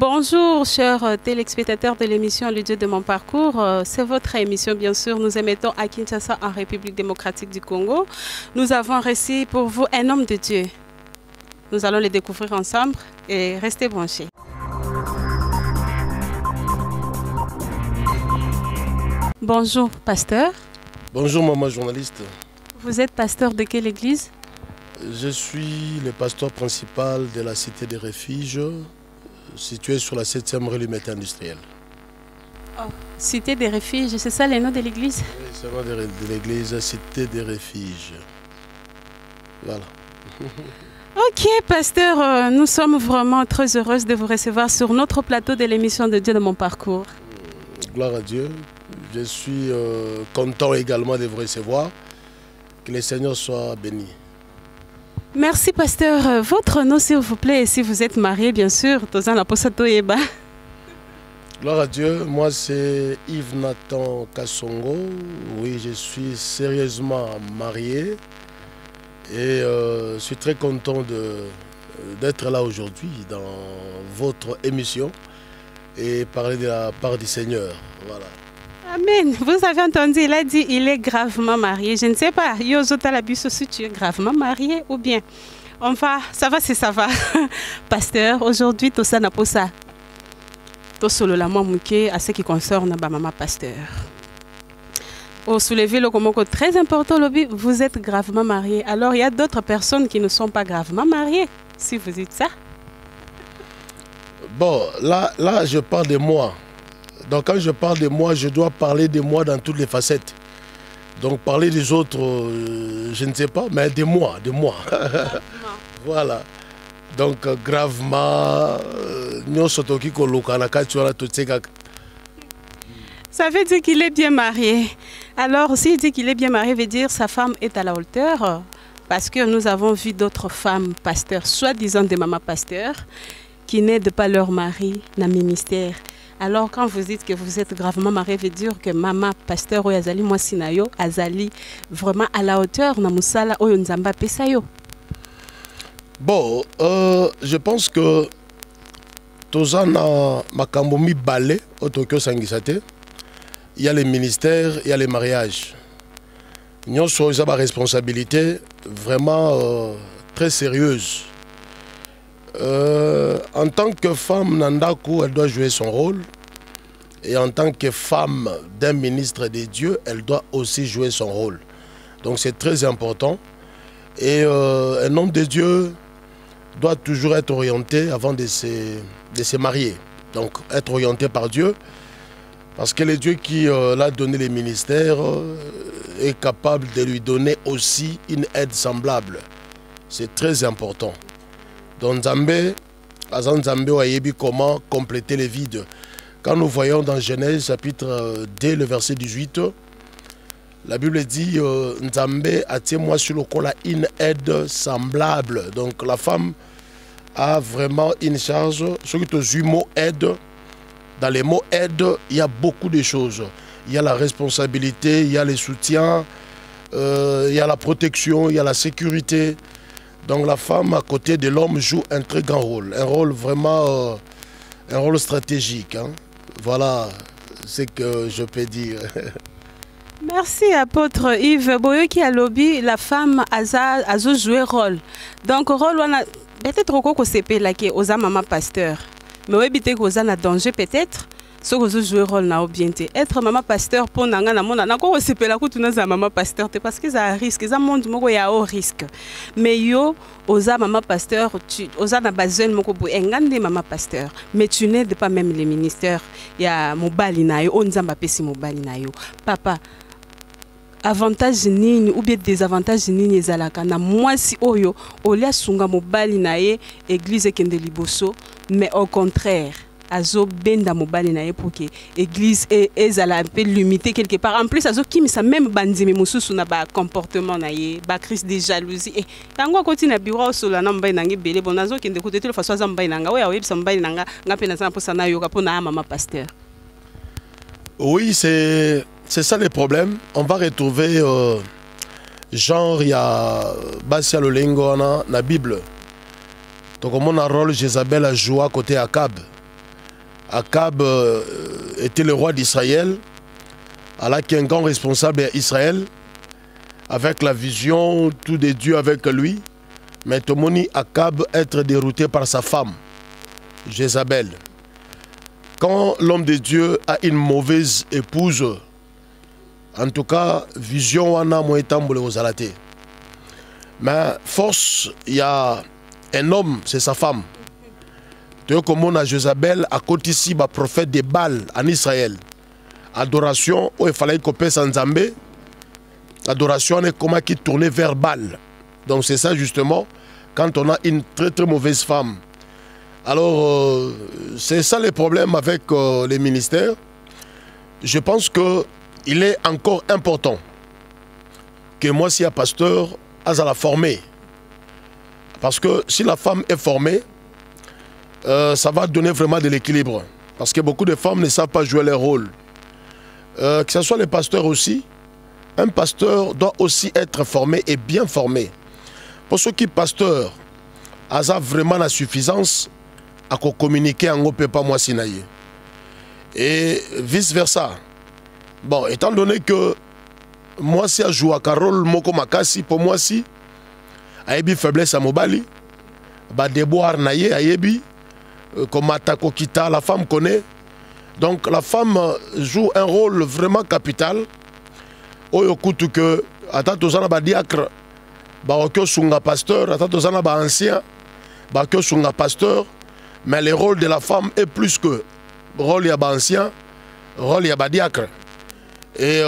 Bonjour chers téléspectateurs de l'émission Le Dieu de mon parcours. C'est votre émission bien sûr. Nous émettons à Kinshasa en République démocratique du Congo. Nous avons reçu pour vous un homme de Dieu. Nous allons le découvrir ensemble et restez branchés. Bonjour pasteur. Bonjour maman journaliste. Vous êtes pasteur de quelle église? Je suis le pasteur principal de la Cité des Refuges, située sur la 7e rue Limité industrielle. Oh, Cité des Refuges, c'est ça le nom de l'église? Oui, c'est le nom de l'église, Cité des Refuges. Voilà. Ok, pasteur, nous sommes vraiment très heureuses de vous recevoir sur notre plateau de l'émission de Dieu de mon parcours. Gloire à Dieu. Je suis content également de vous recevoir. Que le Seigneur soit béni. Merci, pasteur. Votre nom, s'il vous plaît, et si vous êtes marié, bien sûr. Gloire à Dieu. Moi, c'est Yves Nathan Kassongo. Oui, je suis sérieusement marié. Et je suis très content d'être là aujourd'hui dans votre émission et parler de la part du Seigneur. Voilà. Amen. Vous avez entendu, il a dit il est gravement marié. Je ne sais pas, si tu es gravement marié ou bien. Enfin, ça va, c'est ça va. Pasteur, aujourd'hui, tout ça n'a pas ça. Tout solo la mouké à ce qui concerne ma maman pasteur. Au soulever le comment très important, vous êtes gravement marié. Alors, il y a d'autres personnes qui ne sont pas gravement mariées, si vous dites ça. Bon, là, je parle de moi. Donc quand je parle de moi, je dois parler de moi dans toutes les facettes. Donc parler des autres, je ne sais pas, mais de moi, de moi. Voilà. Donc gravement, ça veut dire qu'il est bien marié. Alors s'il dit qu'il est bien marié, veut dire sa femme est à la hauteur. Parce que nous avons vu d'autres femmes pasteurs, soi-disant des mamans pasteurs, qui n'aident pas leur mari dans le ministère. Alors quand vous dites que vous êtes gravement marié, veut dire que maman pasteur ou azali moi sinayo azali vraiment à la hauteur na musala oyo nzamba pesayo. Bon, je pense que tozana makambo mi balé au Tokyo Sangisate. Il y a les ministères, il y a les mariages. Nous avons une responsabilité vraiment très sérieuse. En tant que femme, Nandaku, elle doit jouer son rôle. Et en tant que femme d'un ministre de Dieu, elle doit aussi jouer son rôle. Donc c'est très important. Et un homme de Dieu doit toujours être orienté avant de se marier. Donc être orienté par Dieu. Parce que le Dieu qui l'a donné les ministères est capable de lui donner aussi une aide semblable. C'est très important. Donc Nzambé, Nzambé comment compléter les vides. Quand nous voyons dans Genèse chapitre 2, le verset 18, la Bible dit Nzambé attire-moi sur le col une aide semblable. Donc la femme a vraiment une charge. Ce que tu mot aide, dans les mots aide, il y a beaucoup de choses. Il y a la responsabilité, il y a les soutiens, il y a la protection, il y a la sécurité. Donc la femme à côté de l'homme joue un très grand rôle, un rôle vraiment, un rôle stratégique. Hein. Voilà ce que je peux dire. Merci apôtre Yves. Boyoki a lobby, la femme a joué rôle. Donc rôle, peut-être qu'on s'est là qui aux maman pasteur. Mais oui, peut-être qu'on a danger peut-être. Ce que je joue rôle na bien être maman pasteur pour nanga na mona na ko sepela ko tuna za maman pasteur parce que ça risque ça monde moko ya au risque mais yo oza maman pasteur tu oza na besoin moko bo engande maman pasteur mais tu n'aides pas même les ministères ya mobali na yo onzamba pesi mobali na yo papa avantage nini ou bien désavantage nini ezalaka na mwasi oyo olia sunga mobali na ye église kende liboso mais au contraire azo benda mobali na ye pour que église ezala un peu limitée quelque part en plus azo kimisa même bandimi mususu na ba comportement na ye ba crise de jalousie et tango koti na bureau solo na mbai nange belé bon azo kende ko tete façon za mbai nanga oya oyebisa mbai nanga ngape na za posa na yoka pona maman pasteur. Oui, c'est ça le problème. On va retrouver genre il y a Basia Lolengo na Bible. Donc on a rôle Jézabel a joué à côté Akab. Akab était le roi d'Israël, Allah qui est un grand responsable d'Israël, avec la vision, tout de Dieu avec lui. Mais Tomoni Akab être dérouté par sa femme, Jézabel. Quand l'homme de Dieu a une mauvaise épouse, en tout cas, vision wana moetamboule aux alatés. Mais force, il y a un homme, c'est sa femme. Tu vois comment on a Jézabel à côté ici, le prophète de Baal en Israël. Adoration, où il fallait couper sans Zambé. Adoration est comment qui tournait vers Baal. Donc c'est ça justement, quand on a une très très mauvaise femme. Alors, c'est ça le problème avec les ministères. Je pense qu'il est encore important que moi, si un pasteur, à la former. Parce que si la femme est formée, ça va donner vraiment de l'équilibre. Parce que beaucoup de femmes ne savent pas jouer leur rôle. Que ce soit les pasteurs aussi, un pasteur doit aussi être formé et bien formé. Pour ceux qui pasteur, a vraiment la suffisance à communiquer en pas moi sinaïe. Et vice versa. Bon, étant donné que moi si je joue à Carole Moko Makasi, pour moi si, ayebi faiblesse à Mobali, ba déboire naïe ayebi, comme Atako Kita, la femme connaît. Donc la femme joue un rôle vraiment capital. Oyokutu que, atatozana ba diacre, ba okyo sunga pasteur, atatozana ba ancien, ba okyo sunga pasteur. Mais le rôle de la femme est plus que rôle ya ba ancien, rôle ya ba diacre. Et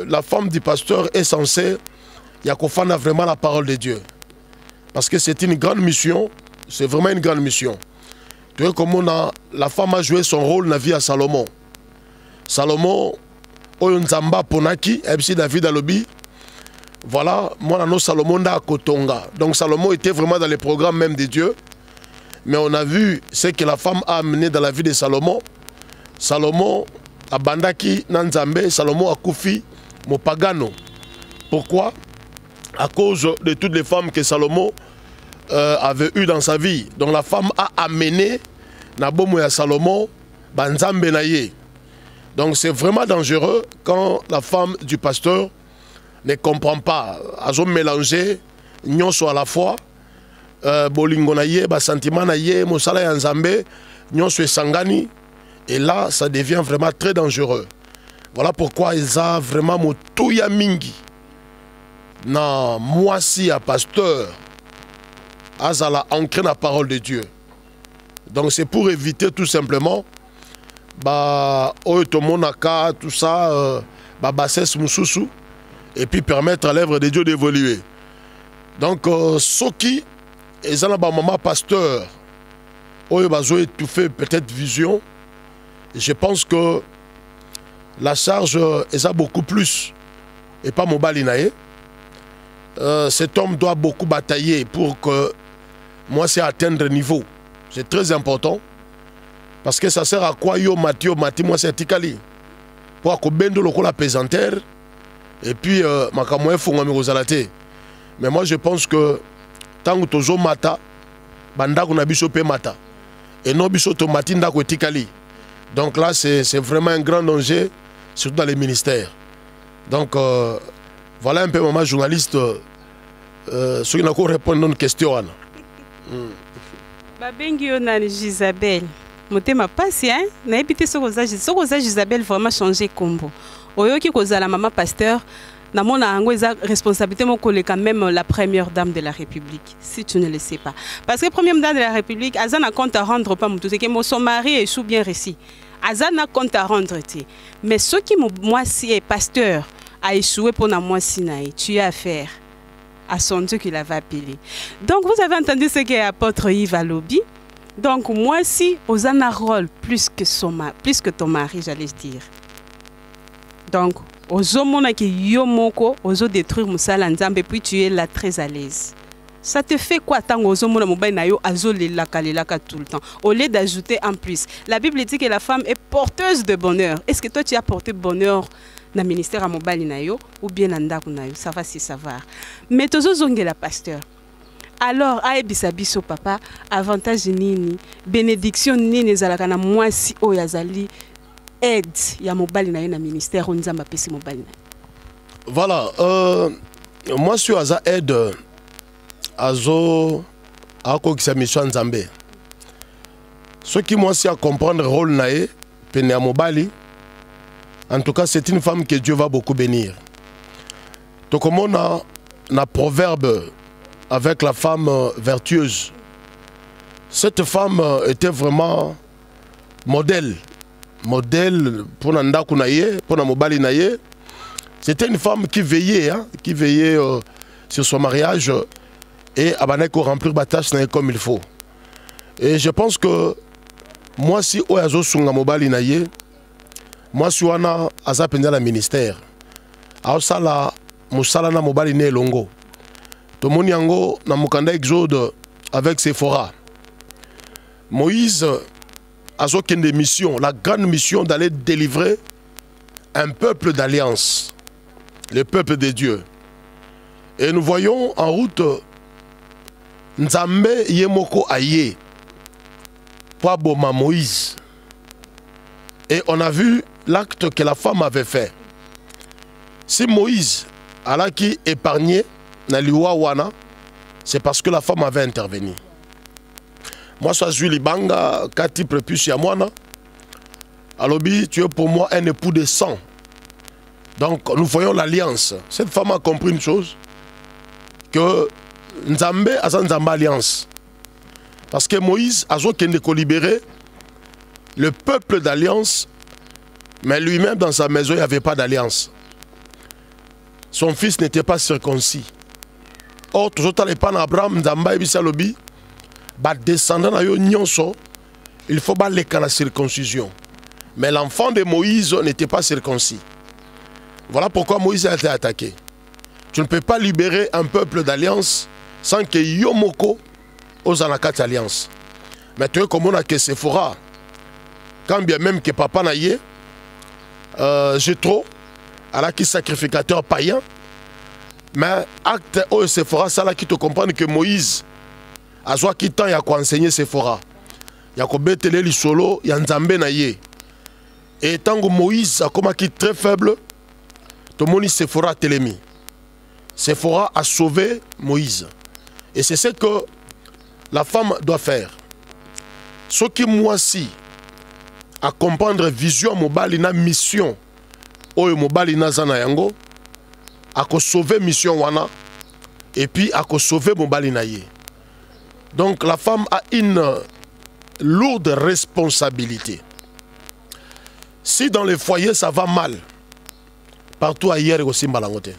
la femme du pasteur est censée, yakofana vraiment la parole de Dieu. Parce que c'est une grande mission, c'est vraiment une grande mission. Tu vois comment la femme a joué son rôle dans la vie à Salomon. Salomon, Oyonzamba Ponaki, MC David Alobi, voilà, moi, non Salomon da Kotonga. Donc Salomon était vraiment dans les programmes même de Dieu. Mais on a vu ce que la femme a amené dans la vie de Salomon. Salomon a bandaki Nanzambe, Salomon a koufi Mopagano. Pourquoi? À cause de toutes les femmes que Salomon avait eues dans sa vie. Donc la femme a amené Nabomo et Salomon Banzambe Naye. Donc c'est vraiment dangereux quand la femme du pasteur ne comprend pas. Elles ont mélangé, nyonso à la fois. Bolingo naye, sentiment naye, mosala ya nzambe, nyonso sangani. Et là, ça devient vraiment très dangereux. Voilà pourquoi ils ont vraiment motouya mingi. Non, moi si un pasteur, azala ancré la parole de Dieu. Donc c'est pour éviter tout simplement, oyotomonaka, tout ça, bassesse mususu, et puis permettre à l'œuvre de Dieu d'évoluer. Donc, Soki, et ça, maman pasteur, tout fait peut-être vision. Je pense que la charge est beaucoup plus, et pas mon balinae. Cet homme doit beaucoup batailler pour que moi, c'est atteindre le niveau. C'est très important. Parce que ça sert à quoi yo mati, moi c'est tikali. Pour que bendo loko la pesanteur. Et puis, makamoye fonga mirozalate. Mais moi, je pense que tant que tozo mata, banda kuna biso pe mata. Et non biso to mati ndako tikali. Donc là, c'est vraiment un grand danger, surtout dans les ministères. Donc, voilà un peu, maman journaliste, ceux qui n'ont pas répondu à une question. Babengi onani Gisabelle. Motema pasi, hein? Na ébité ce que Gisabelle vraiment changé combo. Oyoki kozala maman pasteur. Na mon responsabilité mon collègue quand même la première dame de la République, si tu ne le sais pas. Parce que première dame de la République, Azana compte à rendre pas tout, c'est que son mari échoue bien réussi. Azana compte à rendre, mais ce qui moi si est pasteur a échoué pour moi si tu as affaire à son Dieu qui l'avait appelé. Donc vous avez entendu ce qu'est apôtre Yves Alobi. Donc moi si Ozana rôle plus que ton mari, j'allais dire. Donc ozo mona ki yo moko ozo détruire musala nzambe puis tu es là très à l'aise. Ça te fait quoi tant ozo mona mobile na yo azo lelaka tout le temps au lieu d'ajouter en plus. La Bible dit que la femme est porteuse de bonheur. Est-ce que toi tu as porté bonheur dans le ministère à mobile na yo ou bien na ndako na yo? Ça va si savoir. Mais tozo zongela pasteur. Alors, aebisa biso papa, avantage nini, bénédiction nini zalaka na mwasi oyo azali aide ya mobali na ye na ministère o nzamba pesi mobali na. Voilà, moi sur aza aide azo akokisa mission nzambe. Ce qui moi si à comprendre rôle na ye pene ya mobali, en tout cas c'est une femme que Dieu va beaucoup bénir. Donc comme on a proverbe avec la femme vertueuse. Cette femme était vraiment modèle. Modèle pour Nanda Kounaye, pour Namobali Naye. C'était une femme qui veillait sur son mariage et Abaneko remplir la tâche comme il faut. Et je pense que moi, si Oyazo Sunga Mobali Naye, moi, si Wana Azapenda la ministère, Aosala Moussala na Mobali Ne Longo. Tomoni yango na mukanda Exode avec Sephora. Moïse a des missions, la grande mission d'aller délivrer un peuple d'alliance, le peuple de Dieu. Et nous voyons en route Nzambe Yemoko Aye pour Boma Moïse. Et on a vu l'acte que la femme avait fait. Si Moïse a qui épargné c'est parce que la femme avait intervenu. Moi, je suis Libanga, Kati Prepuche Yamwana. Alobi, tu es pour moi un époux de sang. Donc, nous voyons l'alliance. Cette femme a compris une chose, que Nzambe a Nzambe alliance. Parce que Moïse a libéré le peuple d'alliance, mais lui-même, dans sa maison, il n'y avait pas d'alliance. Son fils n'était pas circoncis. Or, toujours dans les pan Abraham, Nzamba et Bissalobi, descendant na yo nyonso, il faut pas les la circoncision. Mais l'enfant de Moïse n'était pas circoncis. Voilà pourquoi Moïse a été attaqué. Tu ne peux pas libérer un peuple d'alliance sans que Yomoko ose en alliance. Mais tu es comme on a que Sephora. Quand bien même que papa n'a yé, Jétro, à qui sacrificateur païen. Mais acte où Sephora, ça là qui te comprendre que Moïse a soit qui temps il y a quoi enseigner Sephora. Il y a quoi betele li solo, il y a Nzambe na yé. Et tant que Moïse a comme qui très faible, tout le monde Sephora télémi. Sephora a sauvé Moïse. Et c'est ce que la femme doit faire. Ce qui moi si à comprendre vision mobile na mission oyo mobile na zana yango à sauver mission wana et puis à sauver mobile na ye. Donc la femme a une lourde responsabilité. Si dans les foyers ça va mal, partout ailleurs aussi malangote.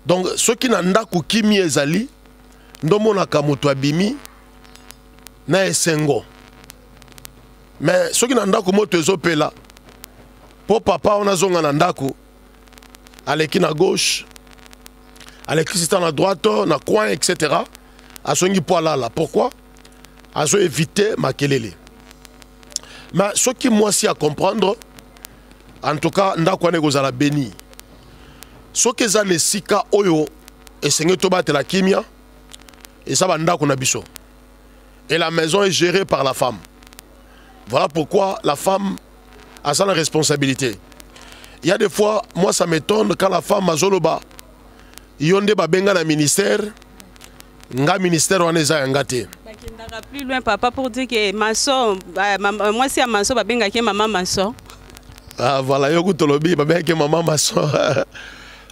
Donc ceux qui n'ont kimi ezali ndomona kamoto abimi na esengo. Mais ceux qui n'ont pas moto ezopela pour papa on a zonga na ndako aleki na gauche, aleki na droite, na coin etc. A songi po là. Pourquoi? A zo éviter makelele. Mais ce qui moi si à comprendre, en tout cas ndako ane gozala béni. Ce qui za nesika oyo esenge to batela kimia et ça va ndako na biso. Et la maison est gérée par la femme. Voilà pourquoi la femme a sa responsabilité. Il y a des fois, moi ça m'étonne quand la femme a zoloba, yonde babenga na ministère, nga ministère on est ngate. Plus loin papa pour dire que maçon, moi si à maçon babenga ki maman maçon. Ah voilà, yo kutolobi babenga ki maman maçon.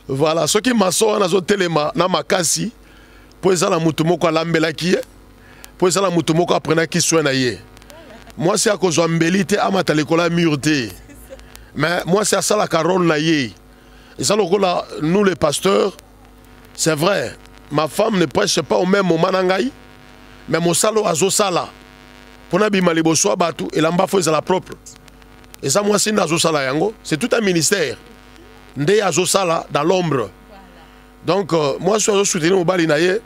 Voilà, ce qui maçon on a zo telema na makasi, pour ça la mutu moko lambela ki, pour ça la mutu moko aprena ki soin na ye. Moi c'est à cause de l'embellité à ma télécola murté. Mais moi c'est à ça la carole naïe. Et ça là, nous les pasteurs, c'est vrai, ma femme ne prêche pas au même moment nangai, mais mon salo azo sala. Pour n'abîmer les bossois batu et l'amba faut la propre. Et ça moi c'est nazo sala yango, c'est tout un ministère. Ndé azo sala dans l'ombre. Donc moi je suis soutenu au bali naïe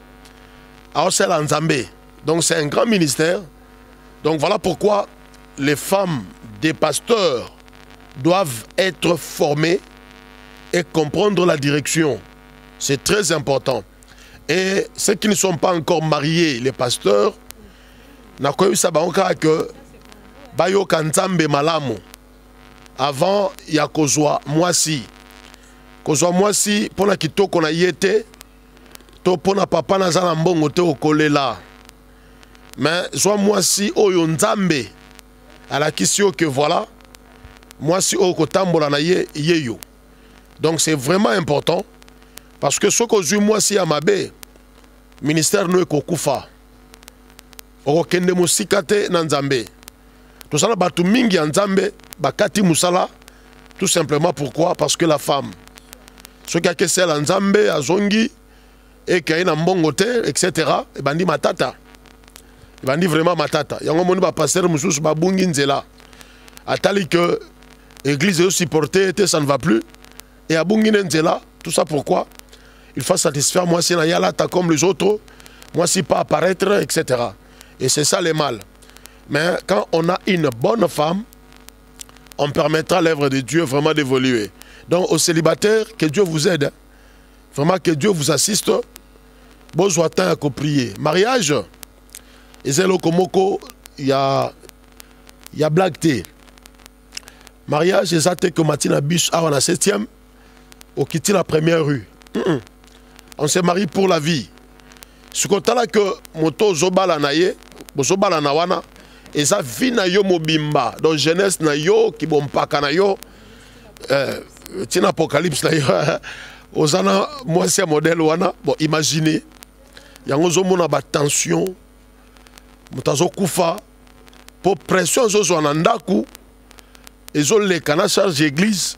à Osel en Zambé. Donc c'est un grand ministère. Donc voilà pourquoi les femmes des pasteurs doivent être formées et comprendre la direction. C'est très important. Et ceux qui ne sont pas encore mariés, les pasteurs, nakoyebi sa bangoka que bayoka nzambe malamu avant ya kozwa mwasi. Kozwa mwasi pona kitoko na yete to pona papa na za na mbongo te okolela. Mais zwa mwasi oyo nzambe alakisi yo que voilà mwasi oyo kotambola na ye yeyo. Donc c'est vraiment important parce que ce que mwasi ya mabe ministère no ekokufa. Okokende musika te na nzambe. Tosala batu mingi ya nzambe bakati musala tout simplement pourquoi? Parce que la femme ce qui a que c'est la nzambe azongi et qu'il y a une mbongo te etc. et bandi matata. Et bandi vraiment matata. Yango moni ba pasteur mususu ba bungi nzela. Atali que église est supportée ça ne va plus et a bungi nzela tout ça pourquoi? Il faut satisfaire moi si na yalata comme les autres, moi si pas apparaître etc. Et c'est ça le mal. Mais quand on a une bonne femme, on permettra à l'œuvre de Dieu vraiment d'évoluer. Donc aux célibataires, que Dieu vous aide. Vraiment que Dieu vous assiste. Besoin à prier. Mariage, il y a blague té. Mariage, c'est que Matina Biche a la 7e, au quitter la première rue. On se marie pour la vie. Ce côté-là que moto zobala naye, zobala nawana, et ça vie na yo mobimba, donc jeunesse na yo qui bompaka na yo, tina apocalypse na yo, ozana moi c'est modèle wana, bon imaginez, yango zomona ba tension, mutazo kufa, pour pression zozo nandaku, ezo leka na charge église,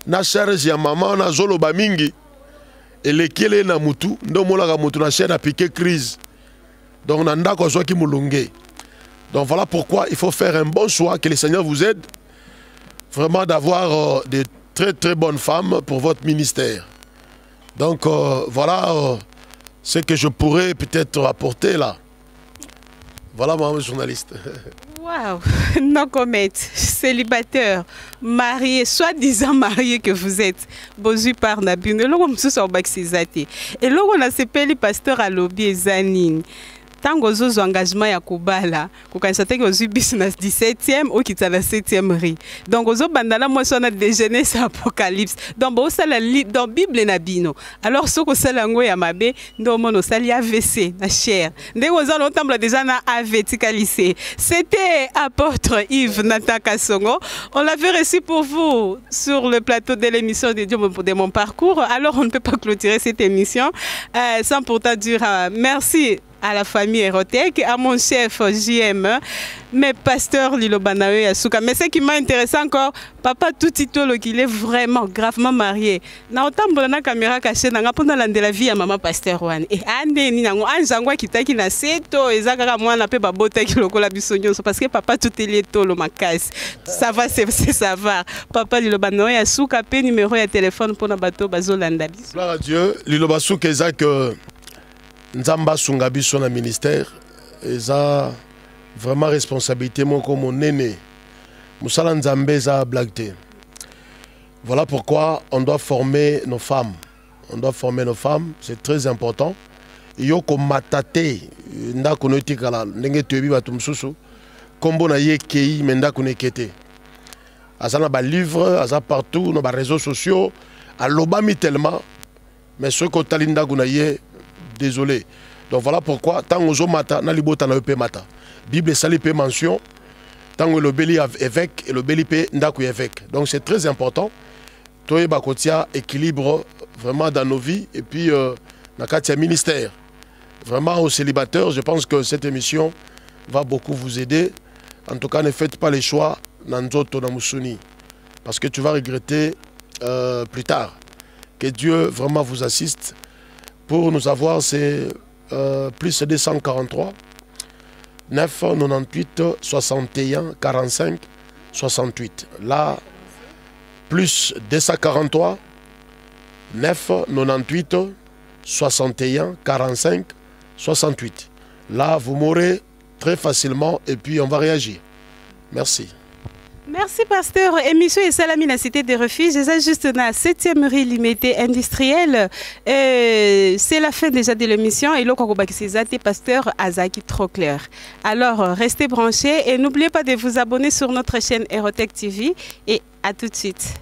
na charge ya maman na zolo ba mingi. Et les kele na mutu, ndo molaka mutu na chaîne a piqué crise. Donc nanda ko zo ki mulunge. Donc voilà pourquoi il faut faire un bon choix, que le Seigneur vous aide vraiment d'avoir de très très bonnes femmes pour votre ministère. Donc voilà ce que je pourrais peut-être apporter là. Voilà madame journaliste. Waouh, non comment, célibataire, marié, soi-disant marié que vous êtes, bozu par Nabino, logo msusu obaxizate. Et logo na sepeli pasteur à lobby ezanine. Tango zozo engagement ya kubala, kukanisa teke ozu bisu na 17e ou kita na 7e ri. Donc ozo bandala moi so na déjeuner sa apocalypse. Donc bo sala dans Bible na bino. Alors soko sala ngo ya mabe, ndo mono sali AVC na chair. Ndeko ozo l'ensemble déjà na AVT lycée. C'était apôtre Yves Nataka Songo. On l'avait reçu pour vous sur le plateau de l'émission de Dieu de mon parcours. Alors on ne peut pas clôturer cette émission sans pourtant dire merci à la famille Erotech, à mon chef JM, mes pasteurs Lilobanawe Asuka. Mais ce qui m'a intéressé encore, papa Toutitolo, qu'il est vraiment gravement marié. Na autant na caméra cachée, na pendant de la vie à maman pasteur Wan. Et ande ni nango anjangwa kitaki na seto ezaka mwana pe babota ki lokola bisonyo parce que papa Touteli tolo makas. Ça va ça va. Papa Lilobanawe Asuka pe numéro de téléphone pour na bato bazolanda biso. Gloire à Dieu, Lilobasuka ezak Nzamba Sungabi son ministère, eza vraiment responsabilité mon comme mon aîné. Moussala Nzambe eza blagté. Voilà pourquoi on doit former nos femmes. On doit former nos femmes, c'est très important. Yoko matate nda konoti kala ndenge tebi batum susu kombo na ye kei menda konekete. Azana ba livre, aza partout dans ba réseaux sociaux, alobami tellement mais ce ko talinda kunaye désolé. Donc voilà pourquoi, tant que mata, na libota na pe mata. Bible sali pe mention, tant que le béli évêque et le béli pe ndaku évêque. Donc c'est très important. Toi bakotia équilibre vraiment dans nos vies et puis na katia ministère. Vraiment aux célibataires, je pense que cette émission va beaucoup vous aider. En tout cas, ne faites pas les choix nanzoto na musuni parce que tu vas regretter plus tard. Que Dieu vraiment vous assiste. Pour nous avoir, c'est plus 243 998 61 45 68. Là, plus 243 998 61 45 68. Là, vous m'aurez très facilement et puis on va réagir. Merci. Merci pasteur. Émission et salami la cité des refuges. C'est juste la 7e rue limitée industrielle. C'est la fin déjà de l'émission et le pasteur Azaki trop clair. Alors restez branchés et n'oubliez pas de vous abonner sur notre chaîne Aerotech TV et à tout de suite.